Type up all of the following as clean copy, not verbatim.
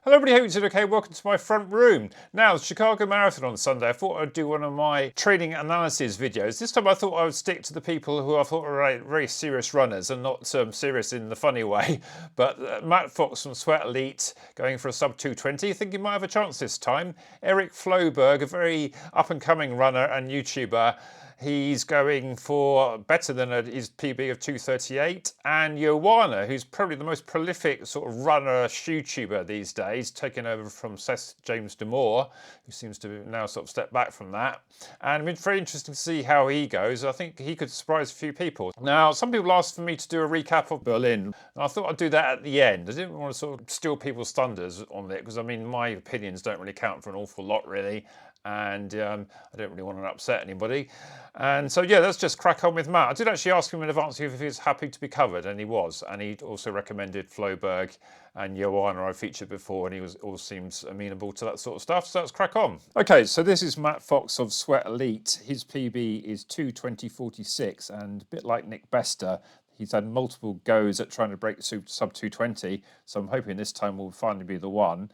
Hello everybody, hope you're doing okay. Welcome to my front room. Now, the Chicago Marathon on Sunday, I thought I'd do one of my training analysis videos. This time I thought I would stick to the people who I thought were very serious runners and not serious in the funny way. But Matt Fox from Sweat Elite going for a sub 220. I think he might have a chance this time. Eric Floberg, a very up and coming runner and YouTuber. He's going for better than his PB of 2:38. And Yowana, who's probably the most prolific sort of runner YouTuber these days, taking over from Seth James Demore, who seems to now sort of step back from that. And it's very interesting to see how he goes. I think he could surprise a few people. Now, some people asked for me to do a recap of Berlin, and I thought I'd do that at the end. I didn't want to sort of steal people's thunders on it, because I mean, my opinions don't really count for an awful lot, really. And I don't really want to upset anybody. And so, yeah, let's just crack on with Matt. I did actually ask him in advance if he was happy to be covered, and he was. And he also recommended Floberg and Yowana I featured before, and he all seems amenable to that sort of stuff. So let's crack on. Okay, so this is Matt Fox of Sweat Elite. His PB is 2:20.46, and a bit like Nick Bester, he's had multiple goes at trying to break the sub 220. So I'm hoping this time will finally be the one.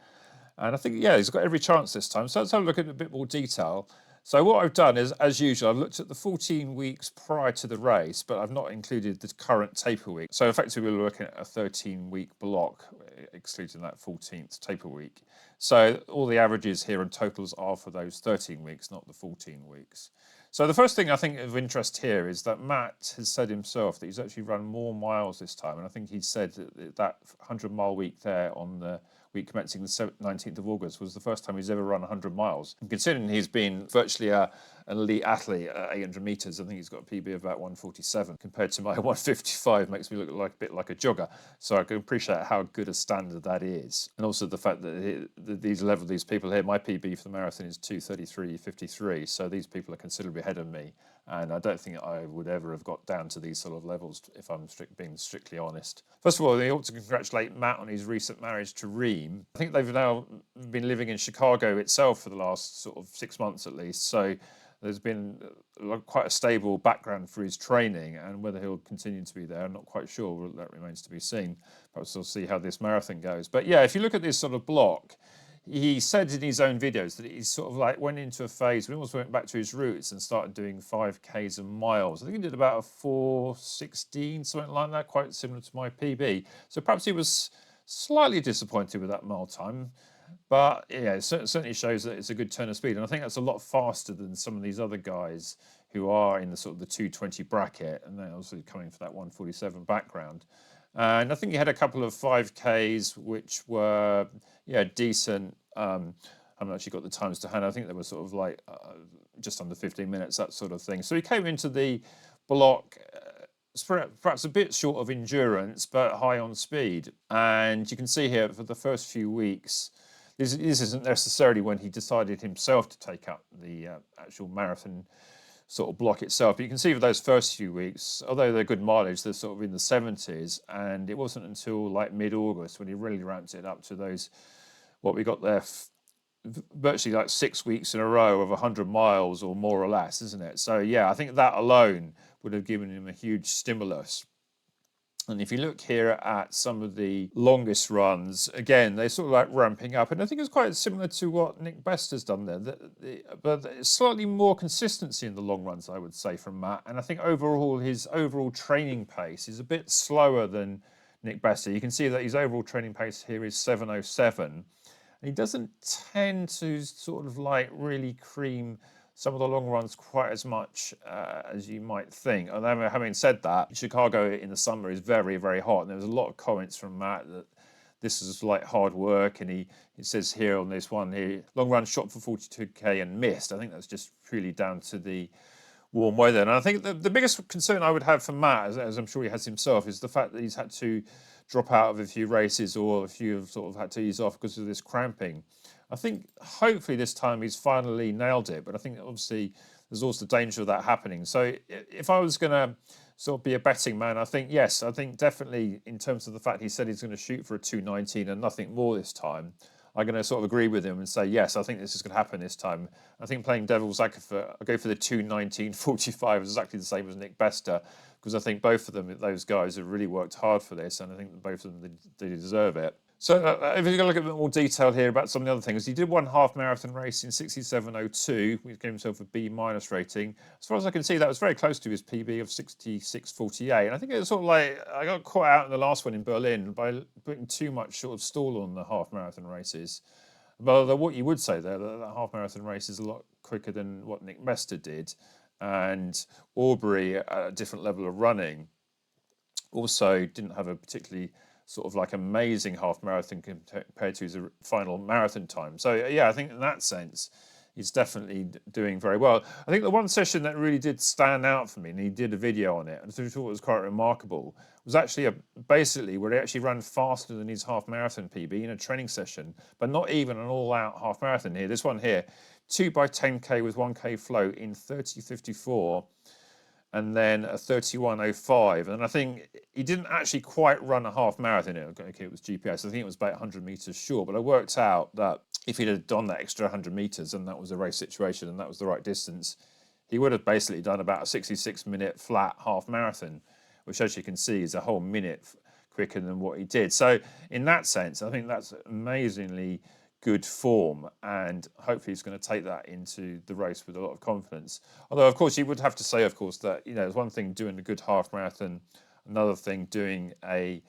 And I think, yeah, he's got every chance this time. So let's have a look at a bit more detail. So what I've done is, as usual, I've looked at the 14 weeks prior to the race, but I've not included the current taper week. So effectively, we're looking at a 13-week block, excluding that 14th taper week. So all the averages here and totals are for those 13 weeks, not the 14 weeks. So the first thing I think of interest here is that Matt has said himself that he's actually run more miles this time. And I think he said that 100-mile week there on the week commencing the 19th of August was the first time he's ever run 100 miles. And considering he's been virtually an elite athlete at 800 metres, I think he's got a PB of about 147 compared to my 155, makes me look like a bit like a jogger. So I can appreciate how good a standard that is. And also the fact that these people here, my PB for the marathon is 2:33.53. So these people are considerably ahead of me. And I don't think I would ever have got down to these sort of levels if I'm being strictly honest. First of all, I ought to congratulate Matt on his recent marriage to Reem. I think they've now been living in Chicago itself for the last sort of 6 months at least. So there's been quite a stable background for his training, and whether he'll continue to be there, I'm not quite sure. That remains to be seen. Perhaps we'll see how this marathon goes. But yeah, if you look at this sort of block, he said in his own videos that he sort of like went into a phase, we almost went back to his roots and started doing 5Ks and miles. I think he did about a 4:16, something like that, quite similar to my PB. So perhaps he was slightly disappointed with that mile time. But yeah, it certainly shows that it's a good turn of speed. And I think that's a lot faster than some of these other guys who are in the sort of the 220 bracket, and they're also coming for that 147 background. And I think he had a couple of 5Ks which were, yeah, decent. I haven't actually got the times to hand. I think they were sort of like just under 15 minutes, that sort of thing. So he came into the block perhaps a bit short of endurance, but high on speed. And you can see here for the first few weeks, this isn't necessarily when he decided himself to take up the actual marathon sort of block itself. But you can see for those first few weeks, although they're good mileage, they're sort of in the 70s. And it wasn't until like mid-August when he really ramped it up to those, what we got there, virtually like 6 weeks in a row of 100 miles or more or less, isn't it? So yeah, I think that alone would have given him a huge stimulus. And if you look here at some of the longest runs, again, they're sort of like ramping up. And I think it's quite similar to what Nick Bester's done there. But slightly more consistency in the long runs, I would say, from Matt. And I think overall, his overall training pace is a bit slower than Nick Bester. You can see that his overall training pace here is 7:07. And he doesn't tend to sort of like really cream some of the long runs quite as much as you might think. Although having said that, Chicago in the summer is very, very hot. And there was a lot of comments from Matt that this is like hard work. And he says here on this one here, long run shot for 42K and missed. I think that's just purely down to the warm weather. And I think the biggest concern I would have for Matt, as I'm sure he has himself, is the fact that he's had to drop out of a few races, or a few have sort of had to ease off because of this cramping. I think hopefully this time he's finally nailed it, but I think obviously there's also the danger of that happening. So if I was going to sort of be a betting man, I think yes, I think definitely in terms of the fact he said he's going to shoot for a 2:19 and nothing more this time, I'm going to sort of agree with him and say, yes, I think this is going to happen this time. I think playing devil's advocate, I'll go for the 2:19.45, exactly the same as Nick Bester, because I think both of them, those guys, have really worked hard for this, and I think both of them, they deserve it. So if you're going to look at a bit more detail here about some of the other things, he did one half marathon race in 67:02, which gave himself a B- rating. As far as I can see, that was very close to his PB of 66:48. And I think it was sort of like, I got caught out in the last one in Berlin by putting too much sort of stall on the half marathon races. But what you would say there, that half marathon race is a lot quicker than what Nick Mester did. And Aubrey, at a different level of running, also didn't have a particularly sort of like amazing half marathon compared to his final marathon time. So yeah, I think in that sense, he's definitely doing very well. I think the one session that really did stand out for me, and he did a video on it, and I thought it was quite remarkable, was actually basically where he actually ran faster than his half marathon PB in a training session, but not even an all-out half marathon here. This one here, 2 by 10K with 1K flow in 30:54. And then a 31:05. And I think he didn't actually quite run a half marathon. Okay, it was GPS. I think it was about 100 meters short. But I worked out that if he'd have done that extra 100 meters and that was a race situation and that was the right distance, he would have basically done about a 66-minute flat half marathon, which, as you can see, is a whole minute quicker than what he did. So in that sense, I think that's amazingly good form, and hopefully he's going to take that into the race with a lot of confidence. Although, of course, you would have to say, of course, that there's one thing doing a good half marathon, another thing doing a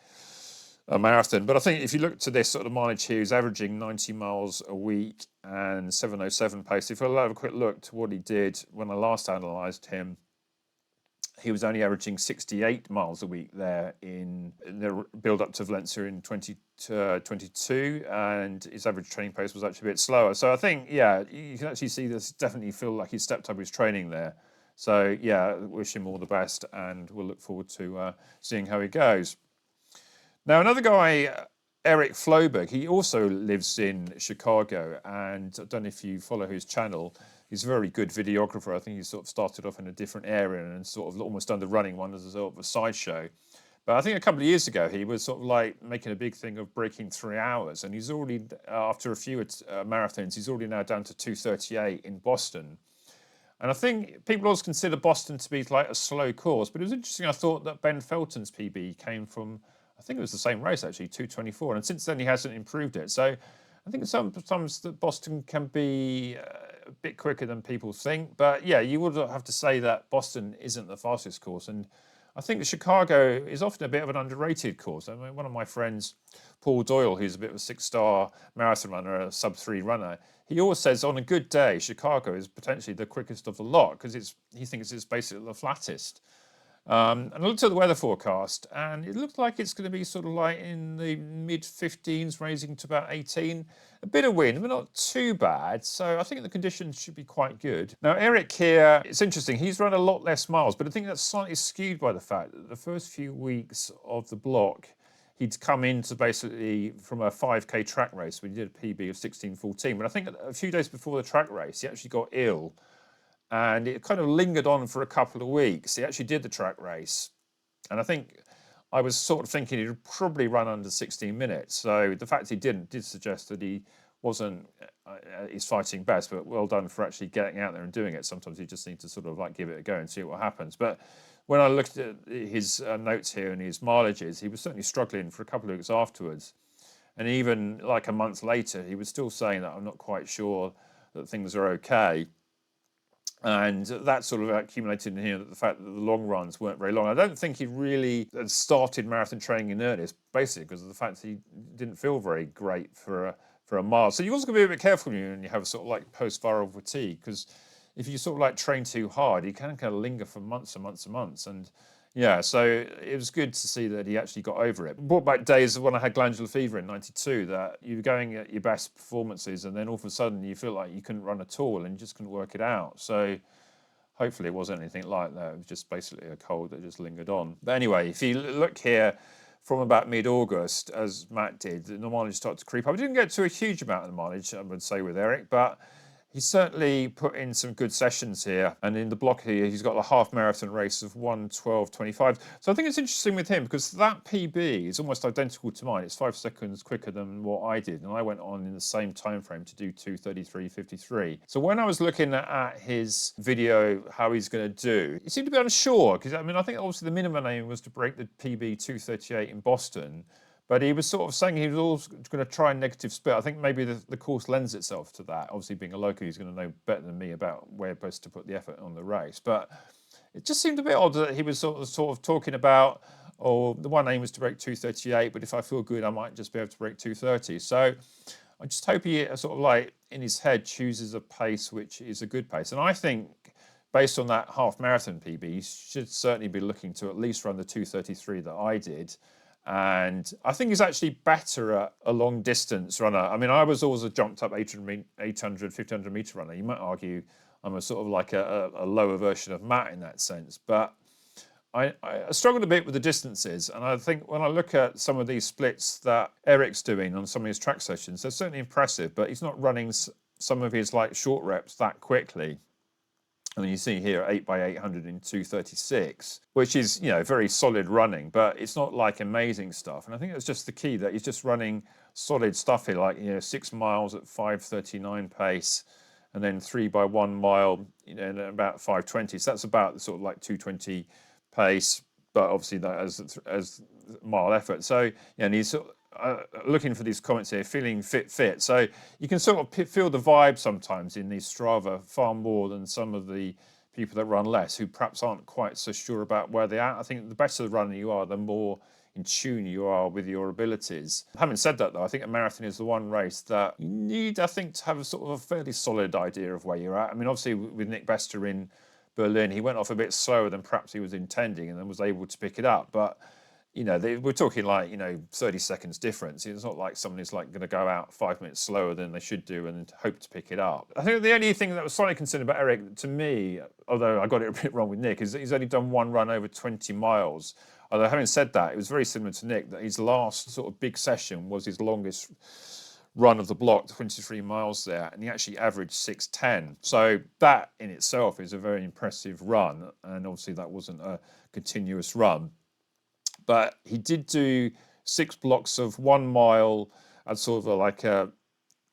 marathon. But I think if you look to this sort of mileage here, he's averaging 90 miles a week and 7:07 pace. If I have a quick look to what he did when I last analysed him, he was only averaging 68 miles a week there in the build up to Valencia in 2022, and his average training pace was actually a bit slower. So I think, yeah, you can actually see this, definitely feel like he's stepped up his training there. So yeah, wish him all the best, and we'll look forward to seeing how he goes. Now, another guy, Eric Floberg, he also lives in Chicago, and I don't know if you follow his channel. He's a very good videographer. I think he sort of started off in a different area and sort of almost done the running one as a sort of a sideshow. But I think a couple of years ago, he was sort of like making a big thing of breaking 3 hours. And he's already, after a few marathons, he's already now down to 2:38 in Boston. And I think people always consider Boston to be like a slow course. But it was interesting, I thought that Ben Felton's PB came from, I think it was the same race actually, 2:24. And since then, he hasn't improved it. So I think sometimes that Boston can be a bit quicker than people think. But yeah, you would have to say that Boston isn't the fastest course. And I think Chicago is often a bit of an underrated course. I mean, one of my friends, Paul Doyle, who's a bit of a 6-star marathon runner, a sub-3 runner, he always says on a good day, Chicago is potentially the quickest of the lot because he thinks it's basically the flattest. And I looked at the weather forecast, and it looks like it's going to be sort of like in the mid-15s, raising to about 18. A bit of wind, but not too bad. So I think the conditions should be quite good. Now, Eric here, it's interesting. He's run a lot less miles, but I think that's slightly skewed by the fact that the first few weeks of the block, he'd come into basically from a 5K track race where he did a PB of 16:14. But I think a few days before the track race, he actually got ill. And it kind of lingered on for a couple of weeks. He actually did the track race. And I think I was sort of thinking he'd probably run under 16 minutes. So the fact he didn't did suggest that he wasn't his fighting best, but well done for actually getting out there and doing it. Sometimes you just need to sort of like give it a go and see what happens. But when I looked at his notes here and his mileages, he was certainly struggling for a couple of weeks afterwards. And even like a month later, he was still saying that I'm not quite sure that things are okay. And that sort of accumulated in here the fact that the long runs weren't very long. I don't think he really had started marathon training in earnest, basically because of the fact that he didn't feel very great for a mile. So you've also got to be a bit careful when you have sort of like post-viral fatigue, because if you sort of like train too hard, you can kind of linger for months and months and months. And yeah, so it was good to see that he actually got over it. Brought back days when I had glandular fever in '92, that you were going at your best performances, and then all of a sudden you feel like you couldn't run at all and you just couldn't work it out. So hopefully it wasn't anything like that. It was just basically a cold that just lingered on. But anyway, if you look here from about mid-August, as Matt did, the mileage started to creep up. I didn't get to a huge amount of the mileage, I would say, with Eric, but he certainly put in some good sessions here. And in the block here, he's got a half marathon race of 1:12:25. So I think it's interesting with him because that PB is almost identical to mine. It's 5 seconds quicker than what I did. And I went on in the same time frame to do 2:33:53. So when I was looking at his video, how he's going to do, he seemed to be unsure because, I mean, I think obviously the minimum aim was to break the PB 2:38 in Boston. But he was sort of saying he was always going to try a negative split. I think maybe the course lends itself to that. Obviously, being a local, he's going to know better than me about where best to put the effort on the race. But it just seemed a bit odd that he was sort of talking about, oh, the one aim was to break 2:38, but if I feel good, I might just be able to break 2:30. So I just hope he sort of like in his head chooses a pace which is a good pace. And I think based on that half marathon PB, he should certainly be looking to at least run the 2:33 that I did. And I think he's actually better at a long distance runner. I mean, I was always a jumped up 800, 1500 meter runner. You might argue I'm a sort of like a lower version of Matt in that sense. But I struggled a bit with the distances. And I think when I look at some of these splits that Eric's doing on some of his track sessions, they're certainly impressive, but he's not running some of his like short reps that quickly. I mean, you see here 8x800 in 2:36, which is, you know, very solid running, but it's not like amazing stuff. And I think that's just the key, that he's just running solid stuff here, like, you know, 6 miles at 5:39 pace, and then 3x1 mile, you know, at about 5:20. So that's about the sort of like 2:20 pace, but obviously that as mile effort. So, yeah, and he's sort of, looking for these comments here, feeling fit. So you can sort of feel the vibe sometimes in these Strava far more than some of the people that run less, who perhaps aren't quite so sure about where they're at. I think the better the runner you are, the more in tune you are with your abilities. Having said that, though, I think a marathon is the one race that you need, I think, to have a sort of a fairly solid idea of where you're at. I mean, obviously with Nick Bester in Berlin, he went off a bit slower than perhaps he was intending and then was able to pick it up. But you know, we're talking like, you know, 30 seconds difference. It's not like someone is like going to go out 5 minutes slower than they should do and hope to pick it up. I think the only thing that was slightly concerned about Eric, to me, although I got it a bit wrong with Nick, is that he's only done one run over 20 miles. Although having said that, it was very similar to Nick, that his last sort of big session was his longest run of the block, 23 miles there, and he actually averaged 6:10. So that in itself is a very impressive run, and obviously that wasn't a continuous run. But he did do 6 blocks of 1 mile at sort of like a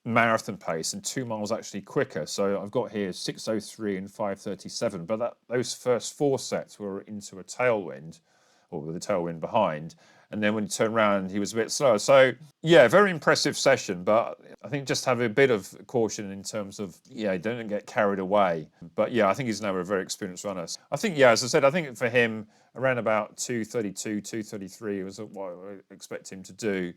marathon pace, and 2 miles actually quicker. So I've got here 6:03 and 5:37. But those first 4 sets were into a tailwind, or with a tailwind behind. And then when he turned around, he was a bit slower. So yeah, very impressive session. But I think just have a bit of caution in terms of, yeah, don't get carried away. But yeah, I think he's now a very experienced runner. I think, yeah, as I said, I think for him, around about 2:32, 2:33 was what I expect him to do.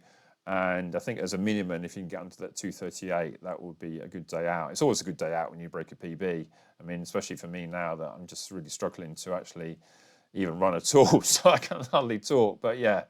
And I think as a minimum, if you can get onto that 2:38, that would be a good day out. It's always a good day out when you break a PB. I mean, especially for me now that I'm just really struggling to actually even run at all, so I can hardly talk. But yeah,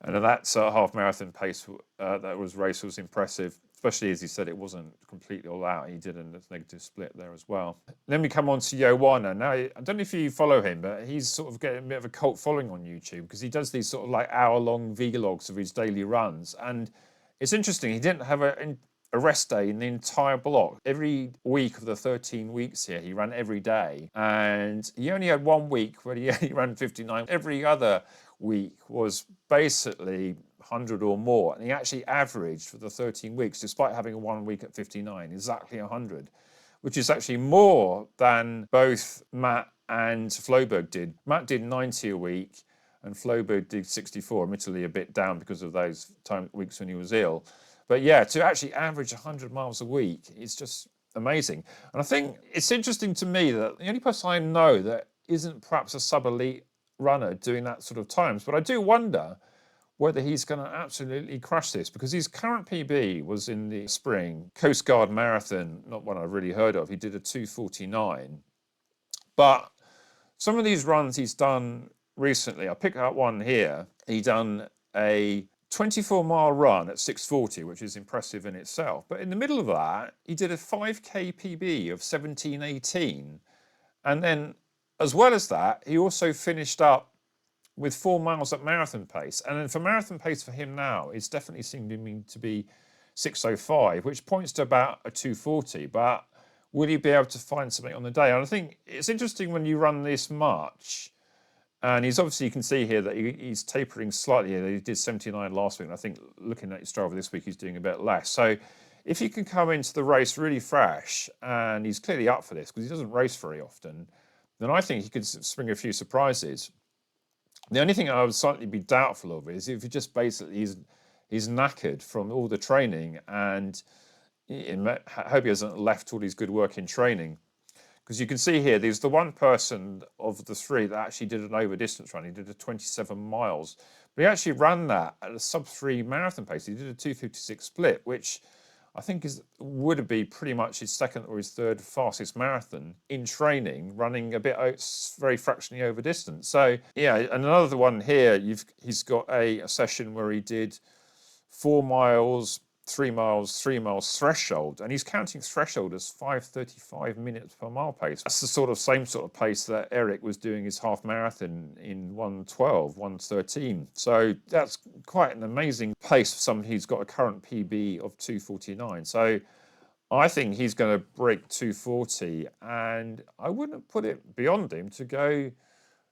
and that half marathon pace that was race was impressive, especially as he said it wasn't completely all out. He did a negative split there as well. Then we come on to Yowana. Now, I don't know if you follow him, but he's sort of getting a bit of a cult following on YouTube because he does these sort of like hour-long vlogs of his daily runs. And it's interesting, he didn't have a rest day in the entire block. Every week of the 13 weeks here, he ran every day. And he only had 1 week where he ran 59. Every other week was basically 100 or more. And he actually averaged for the 13 weeks, despite having a 1 week at 59, exactly 100, which is actually more than both Matt and Floberg did. Matt did 90 a week and Floberg did 64, admittedly a bit down because of those weeks when he was ill. But yeah, to actually average 100 miles a week is just amazing. And I think it's interesting to me that the only person I know that isn't perhaps a sub-elite runner doing that sort of times, but I do wonder whether he's going to absolutely crush this, because his current PB was in the spring Coast Guard Marathon, not one I've really heard of. He did a 2:49. But some of these runs he's done recently, I picked out one here. He done a 24-mile run at 6:40, which is impressive in itself. But in the middle of that, he did a 5K PB of 17:18. And then, as well as that, he also finished up with 4 miles at marathon pace. And then for marathon pace for him now, it's definitely seeming to be 6:05, which points to about a 2:40. But will he be able to find something on the day? And I think it's interesting when you run this much. And he's obviously, you can see here that he's tapering slightly. He did 79 last week. And I think looking at his Strava this week, he's doing a bit less. So if he can come into the race really fresh, and he's clearly up for this because he doesn't race very often, then I think he could spring a few surprises. The only thing I would slightly be doubtful of is if he just basically he's knackered from all the training, and I hope he hasn't left all his good work in training. Because you can see here, there's the one person of the three that actually did an over distance run. He did a 27 miles, but he actually ran that at a sub-3 marathon pace. He did a 2:56 split, which I think would be pretty much his second or his third fastest marathon in training, running a bit very fractionally over distance. So yeah, and another one here, he's got a session where he did 4 miles, 3 miles, 3 miles threshold, and he's counting threshold as 5:35 minutes per mile pace. That's the same sort of pace that Eric was doing his half marathon in 1:12, 1:13. So that's quite an amazing pace for somebody who's got a current PB of 2:49. So I think he's going to break 2:40, and I wouldn't put it beyond him to go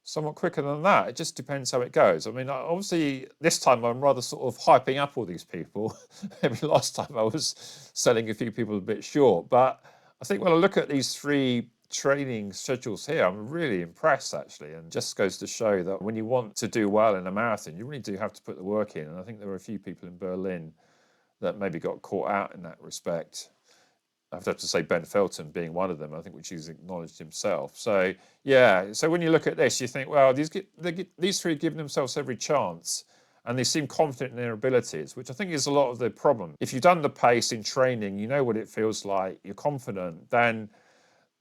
somewhat quicker than that. It just depends how it goes. I mean, obviously, this time I'm rather sort of hyping up all these people. Maybe last time I was selling a few people a bit short. But I think when I look at these three training schedules here, I'm really impressed, actually. And just goes to show that when you want to do well in a marathon, you really do have to put the work in. And I think there were a few people in Berlin that maybe got caught out in that respect. I have to say Ben Felton being one of them, I think, which he's acknowledged himself. So yeah, so when you look at this, you think, well, these three are giving themselves every chance, and they seem confident in their abilities, which I think is a lot of the problem. If you've done the pace in training, you know what it feels like, you're confident, then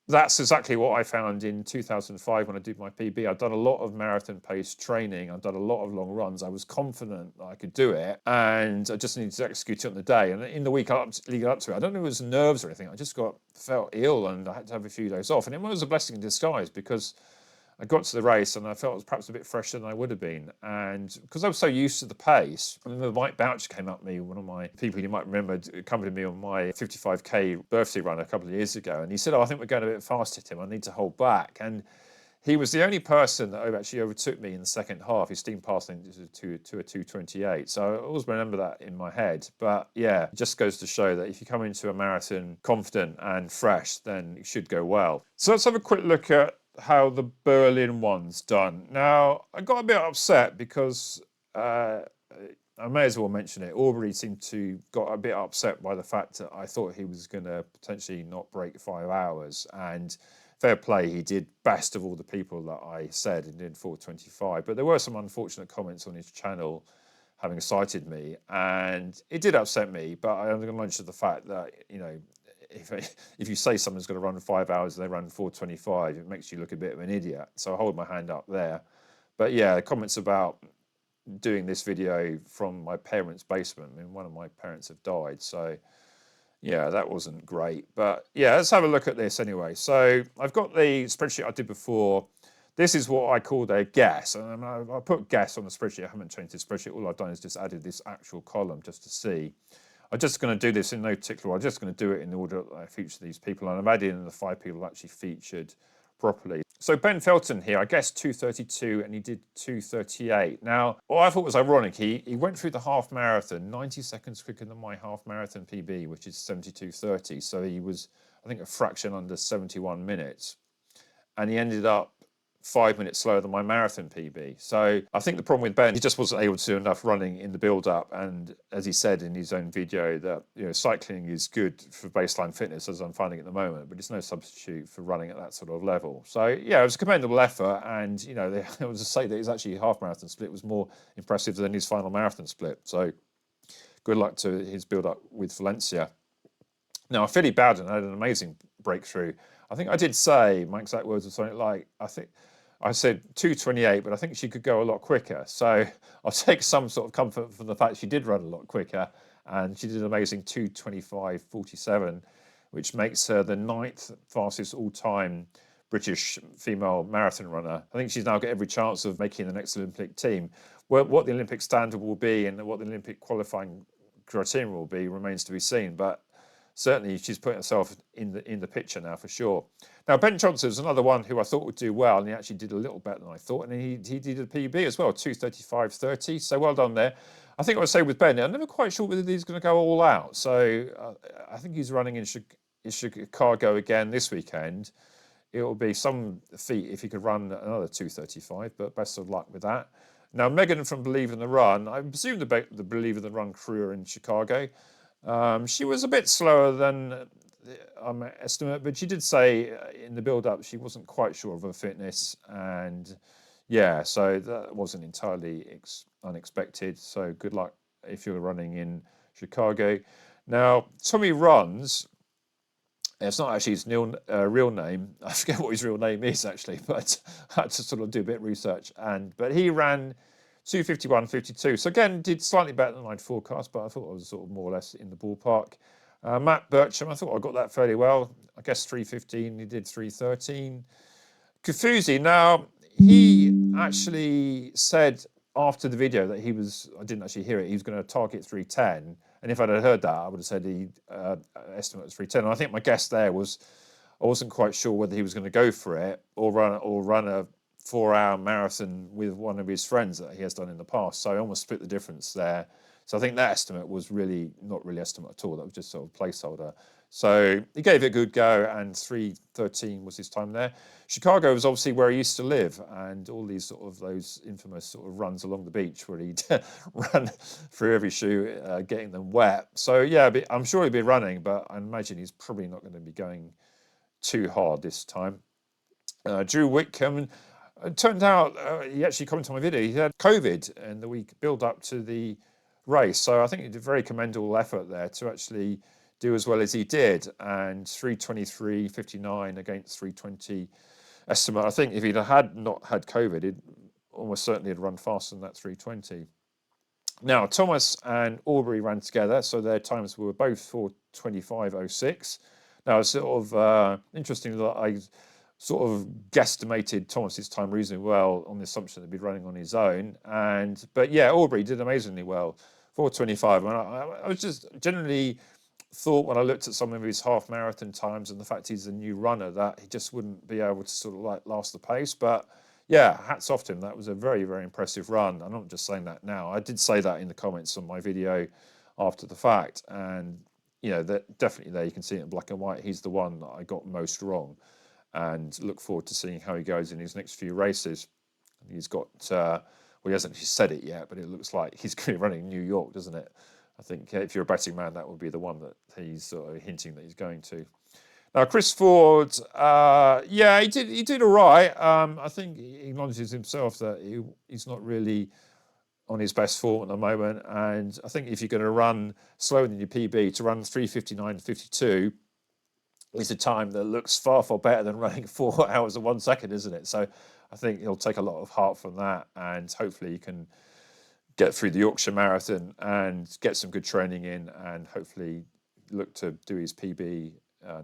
that's exactly what I found in 2005 when I did my PB. I'd done a lot of marathon pace training. I'd done a lot of long runs. I was confident that I could do it, and I just needed to execute it on the day. And in the week leading up to it, I don't know if it was nerves or anything. I just felt ill, and I had to have a few days off. And it was a blessing in disguise, because I got to the race and I felt it was perhaps a bit fresher than I would have been. And because I was so used to the pace, I remember Mike Boucher came up to me, one of my people you might remember, accompanied me on my 55k birthday run a couple of years ago. And he said, "Oh, I think we're going a bit fast, Tim. I need to hold back." And he was the only person that actually overtook me in the second half. He steamed past me to a 2:28. So I always remember that in my head. But yeah, it just goes to show that if you come into a marathon confident and fresh, then it should go well. So let's have a quick look at how the Berlin one's done. Now, I got a bit upset because I may as well mention it. Aubrey seemed to got a bit upset by the fact that I thought he was going to potentially not break 5 hours. And fair play, he did best of all the people that I said and did 4:25. But there were some unfortunate comments on his channel having cited me, and it did upset me. But I acknowledge the fact that, you know, if you say someone's going to run 5 hours and they run 4:25, it makes you look a bit of an idiot. So I hold my hand up there. But yeah, comments about doing this video from my parents' basement. I mean, one of my parents have died, so yeah, that wasn't great. But yeah, let's have a look at this anyway. So I've got the spreadsheet I did before. This is what I called a guess. And I put guess on the spreadsheet. I haven't changed the spreadsheet. All I've done is just added this actual column just to see. I'm just going to do this in no particular order. I'm just going to do it in the order that I feature these people. And I've added in the 5 people actually featured properly. So Ben Felton here, I guess 2:32, and he did 2:38. Now, what I thought was ironic, he went through the half marathon 90 seconds quicker than my half marathon PB, which is 72:30. So he was, I think, a fraction under 71 minutes. And he ended up 5 minutes slower than my marathon PB. So I think the problem with Ben, he just wasn't able to do enough running in the build-up. And as he said in his own video, that, you know, cycling is good for baseline fitness, as I'm finding at the moment, but it's no substitute for running at that sort of level. So yeah, it was a commendable effort. And, you know, I was to say that his actually half marathon split was more impressive than his final marathon split. So good luck to his build-up with Valencia. Now, Philly Bowden had an amazing breakthrough. I think I did say, my exact words were something like, I said 2:28, but I think she could go a lot quicker. So I'll take some sort of comfort from the fact she did run a lot quicker, and she did an amazing 2:25:47, which makes her the 9th fastest all-time British female marathon runner. I think she's now got every chance of making the next Olympic team. Well, what the Olympic standard will be and what the Olympic qualifying criteria will be remains to be seen, but certainly she's putting herself in the picture now for sure. Now, Ben Johnson is another one who I thought would do well, and he actually did a little better than I thought, and he did a PB as well, 2:35:30, so well done there. I think I would say with Ben, I'm never quite sure whether he's going to go all out, so I think he's running in Chicago again this weekend. It will be some feat if he could run another 2:35, but best of luck with that. Now, Megan from Believe in the Run, I presume the Believe in the Run crew are in Chicago. She was a bit slower than estimate, but she did say in the build-up she wasn't quite sure of her fitness, and yeah, so that wasn't entirely unexpected. So good luck if you're running in Chicago. Now, Tommy runs. It's not actually his real name. I forget what his real name is actually, but I had to sort of do a bit of research. But he ran 2:51.52. So again, did slightly better than I'd forecast, but I thought I was sort of more or less in the ballpark. Matt Bircham, I thought I got that fairly well. I guess 3:15. He did 3:13. Kufuzi, now he actually said after the video that I didn't actually hear it, he was going to target 3:10. And if I'd have heard that, I would have said he estimate was 3:10. And I think my guess there was I wasn't quite sure whether he was going to go for it or run a 4-hour marathon with one of his friends that he has done in the past. So I almost split the difference there. So I think that estimate was really not really estimate at all. That was just sort of placeholder. So he gave it a good go, and 3:13 was his time there. Chicago was obviously where he used to live, and all these sort of those infamous sort of runs along the beach where he'd run through every shoe, getting them wet. So yeah, I'm sure he'd be running, but I imagine he's probably not going to be going too hard this time. Drew Whitcomb, it turned out he actually commented on my video. He had COVID in the week build up to the race, so I think he did a very commendable effort there to actually do as well as he did. And 3:23.59 against 3:20 estimate. I think if he'd not had COVID, he'd almost certainly had run faster than that 3:20. Now, Thomas and Aubrey ran together, so their times were both 4:25.06. Now, it's sort of interesting that I sort of guesstimated Thomas's time reasonably well on the assumption that he'd be running on his own. But yeah, Aubrey did amazingly well, 4:25. And I was just generally thought when I looked at some of his half marathon times and the fact he's a new runner that he just wouldn't be able to sort of like last the pace. But yeah, hats off to him. That was a very, very impressive run. I'm not just saying that now. I did say that in the comments on my video after the fact. And, you know, that definitely there you can see it in black and white. He's the one that I got most wrong, and look forward to seeing how he goes in his next few races. He's got, well, he hasn't actually said it yet, but it looks like he's going to be running New York, doesn't it? I think if you're a betting man, that would be the one that he's sort of hinting that he's going to. Now, Chris Ford, yeah, he did all right. I think he acknowledges himself that he's not really on his best form at the moment. And I think if you're going to run slower than your PB, to run 3:59.52 is a time that looks far, far better than running 4 hours and 1 second, isn't it? So I think he'll take a lot of heart from that, and hopefully he can get through the Yorkshire Marathon and get some good training in, and hopefully look to do his PB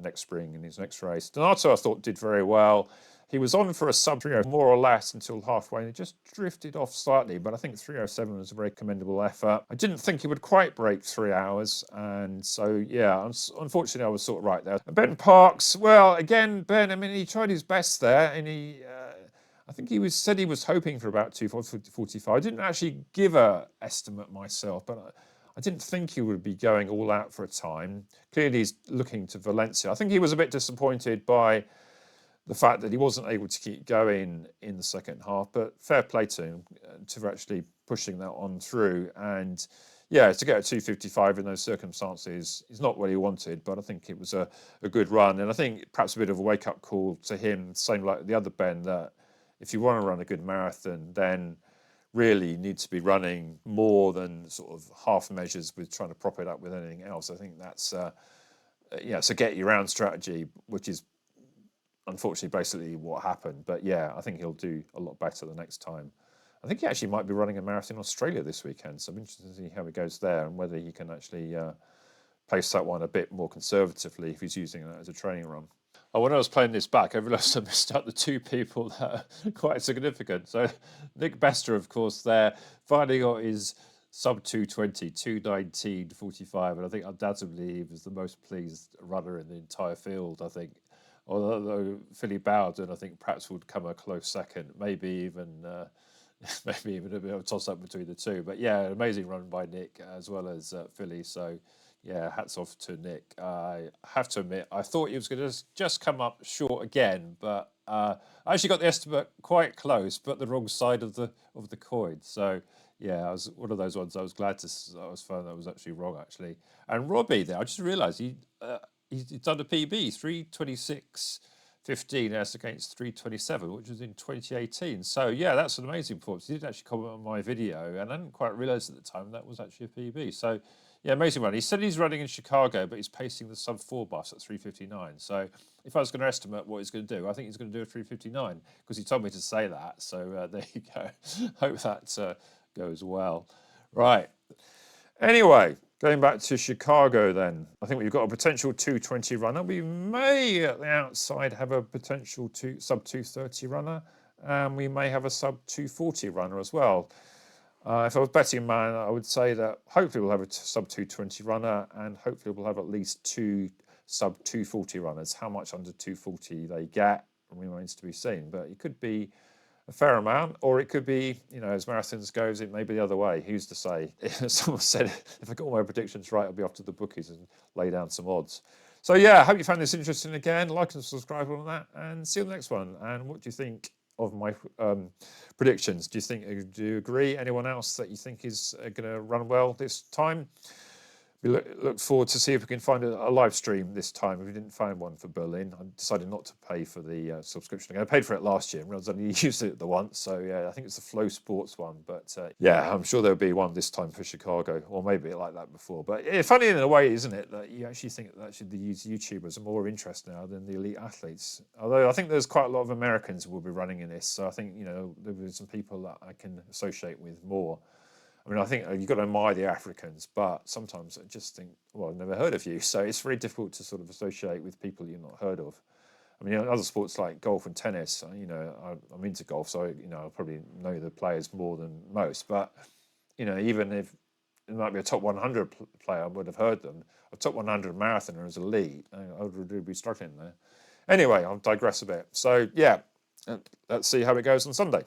next spring in his next race. Donato, I thought, did very well. He was on for a sub 3:00 more or less until halfway, and he just drifted off slightly, but I think 3:07 was a very commendable effort. I didn't think he would quite break 3 hours, and so, yeah, unfortunately, I was sort of right there. Ben Parks, well, again, Ben, I mean, he tried his best there, and I think he said he was hoping for about 2:45. I didn't actually give an estimate myself, but I didn't think he would be going all out for a time. Clearly, he's looking to Valencia. I think he was a bit disappointed by the fact that he wasn't able to keep going in the second half, but fair play to him for actually pushing that on through. And yeah, to get a 2:55 in those circumstances is not what he wanted, but I think it was a good run. And I think perhaps a bit of a wake-up call to him, same like the other Ben, that if you want to run a good marathon, then really need to be running more than sort of half measures with trying to prop it up with anything else. I think that's it's a get you round strategy, which is unfortunately basically what happened. But yeah, I think he'll do a lot better the next time. I think he actually might be running a marathon in Australia this weekend, so I'm interested to see how it goes there and whether he can actually place that one a bit more conservatively if he's using that as a training run. Oh, when I was playing this back, I realised I missed out the two people that are quite significant. So Nick Bester, of course, there finally got his sub 2:20, 2:19.45, and I think undoubtedly he was the most pleased runner in the entire field, I think. Although Philly Bowden, I think perhaps would come a close second, maybe even a bit of a toss-up between the two. But yeah, an amazing run by Nick as well as Philly. So Yeah, hats off to Nick. I have to admit, I thought he was going to just come up short again, but I actually got the estimate quite close, but the wrong side of the coin. So yeah, I was one of those ones. I was glad I was found that was actually wrong actually. And Robbie there, I just realised he's done a PB 3:26:15 as against 3:27, which was in 2018. So yeah, that's an amazing performance. He did actually comment on my video, and I didn't quite realise at the time that was actually a PB. So yeah, amazing run. He said he's running in Chicago, but he's pacing the sub 4 bus at 3:59. So if I was going to estimate what he's going to do, I think he's going to do a 3:59 because he told me to say that. So there you go. Hope that goes well. Right. Anyway, going back to Chicago then, I think we've got a potential 220 runner. We may at the outside have a potential sub 230 runner. And we may have a sub 240 runner as well. If I was betting man, I would say that hopefully we'll have a sub 220 runner and hopefully we'll have at least 2 sub 240 runners. How much under 240 they get remains to be seen, but it could be a fair amount, or it could be, as marathons goes, it may be the other way. Who's to say? Someone said, if I got all my predictions right, I'll be off to the bookies and lay down some odds. So yeah, I hope you found this interesting again. Like and subscribe on that, and see you on the next one. And what do you think of my predictions? Do you agree? Anyone else that you think is going to run well this time? We look forward to see if we can find a live stream this time. If we didn't find one for Berlin, I decided not to pay for the subscription. I paid for it last year, and I was only used it the once. So yeah, I think it's the Flow Sports one. But yeah, I'm sure there'll be one this time for Chicago, or maybe like that before. But yeah, funny in a way, isn't it, that you actually think that actually the YouTubers are more of interest now than the elite athletes. Although I think there's quite a lot of Americans who will be running in this, so I think there'll be some people that I can associate with more. I mean, I think you've got to admire the Africans, but sometimes I just think, well, I've never heard of you. So it's very difficult to sort of associate with people you've not heard of. I mean, other sports like golf and tennis, I'm into golf, so I probably know the players more than most. But even if it might be a top 100 player, I would have heard them. A top 100 marathoner is elite. I would really be struggling there. Anyway, I'll digress a bit. So yeah, let's see how it goes on Sunday.